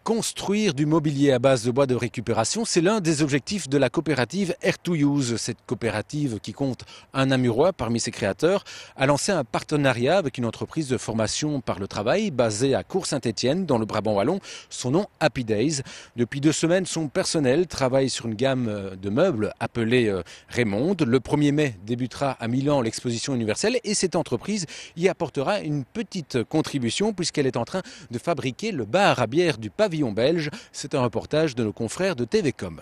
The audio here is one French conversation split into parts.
Construire du mobilier à base de bois de récupération, c'est l'un des objectifs de la coopérative Air2Use. Cette coopérative, qui compte un Namurois parmi ses créateurs, a lancé un partenariat avec une entreprise de formation par le travail basée à Cour-Saint-Étienne, dans le Brabant wallon. Son nom, Happy Days. Depuis 2 semaines, son personnel travaille sur une gamme de meubles appelée Raymond. Le 1er mai débutera à Milan l'exposition universelle et cette entreprise y apportera une petite contribution puisqu'elle est en train de fabriquer le bar à bière du pavillon belge. C'est un reportage de nos confrères de TVcom.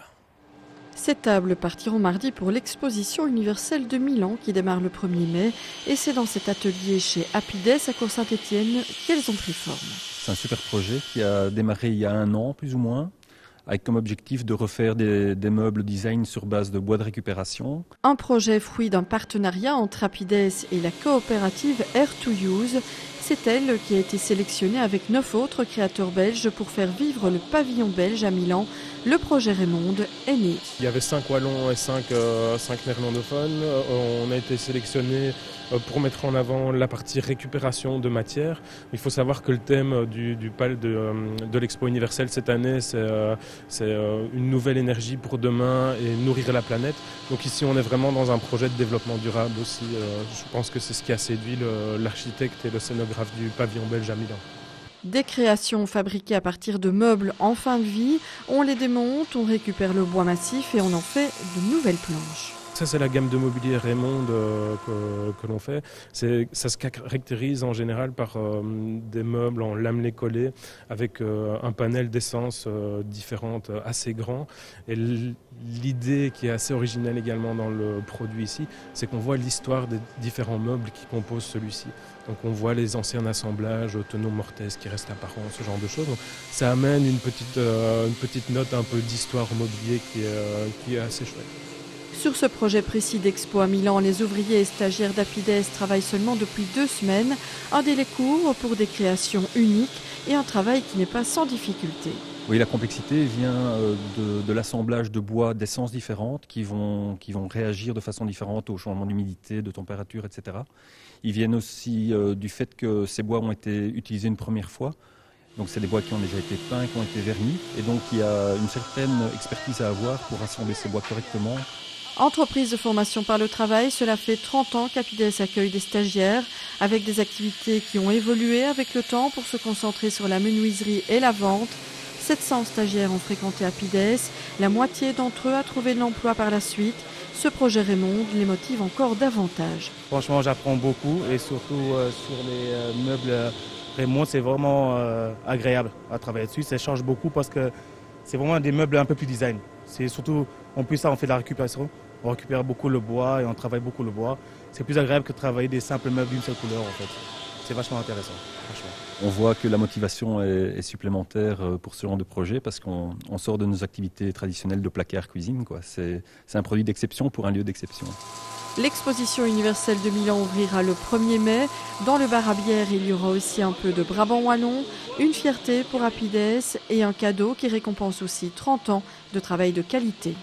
Ces tables partiront mardi pour l'exposition universelle de Milan qui démarre le 1er mai et c'est dans cet atelier chez Happy Days à Cour-Saint-Étienne qu'elles ont pris forme. C'est un super projet qui a démarré il y a 1 an plus ou moins, avec comme objectif de refaire des meubles design sur base de bois de récupération. Un projet fruit d'un partenariat entre Happy Days et la coopérative Air2Use. C'est elle qui a été sélectionnée avec 9 autres créateurs belges pour faire vivre le pavillon belge à Milan. Le projet Raymond est né. Il y avait 5 wallons et 5 néerlandophones. On a été sélectionnés pour mettre en avant la partie récupération de matière. Il faut savoir que le thème de l'Expo universelle cette année, c'est une nouvelle énergie pour demain et nourrir la planète. Donc ici, on est vraiment dans un projet de développement durable aussi. Je pense que c'est ce qui a séduit l'architecte et le scénographe du pavillon belge à Milan. Des créations fabriquées à partir de meubles en fin de vie, on les démonte, on récupère le bois massif et on en fait de nouvelles planches. Ça, c'est la gamme de mobilier Raymond que l'on fait. Ça se caractérise en général par des meubles en lamelé collé avec un panel d'essences différentes assez grand. Et l'idée qui est assez originale également dans le produit ici, c'est qu'on voit l'histoire des différents meubles qui composent celui-ci. Donc on voit les anciens assemblages, tonneaux mortaises qui restent apparents, ce genre de choses. Donc, ça amène une petite note un peu d'histoire mobilier qui est assez chouette. Sur ce projet précis d'Expo à Milan, les ouvriers et stagiaires d'Happy Days travaillent seulement depuis 2 semaines. Un délai court pour des créations uniques et un travail qui n'est pas sans difficulté. Oui, la complexité vient de l'assemblage de bois d'essences différentes qui vont réagir de façon différente au changement d'humidité, de température, etc. Ils viennent aussi du fait que ces bois ont été utilisés une première fois. Donc c'est des bois qui ont déjà été peints, qui ont été vernis. Et donc il y a une certaine expertise à avoir pour assembler ces bois correctement. Entreprise de formation par le travail, cela fait 30 ans qu'Happy Days accueille des stagiaires avec des activités qui ont évolué avec le temps pour se concentrer sur la menuiserie et la vente. 700 stagiaires ont fréquenté Happy Days, la moitié d'entre eux a trouvé de l'emploi par la suite. Ce projet Raymond les motive encore davantage. Franchement, j'apprends beaucoup et surtout sur les meubles Raymond, c'est vraiment agréable à travailler dessus. Ça change beaucoup parce que c'est vraiment des meubles un peu plus design. C'est surtout, en plus ça, on fait de la récupération. On récupère beaucoup le bois et on travaille beaucoup le bois. C'est plus agréable que de travailler des simples meubles d'une seule couleur en fait. C'est vachement intéressant, franchement. On voit que la motivation est supplémentaire pour ce genre de projet parce qu'on sort de nos activités traditionnelles de placard cuisine, quoi. C'est un produit d'exception pour un lieu d'exception. L'exposition universelle de Milan ouvrira le 1er mai. Dans le bar à bière, il y aura aussi un peu de Brabant wallon, une fierté pour Happy Days et un cadeau qui récompense aussi 30 ans de travail de qualité.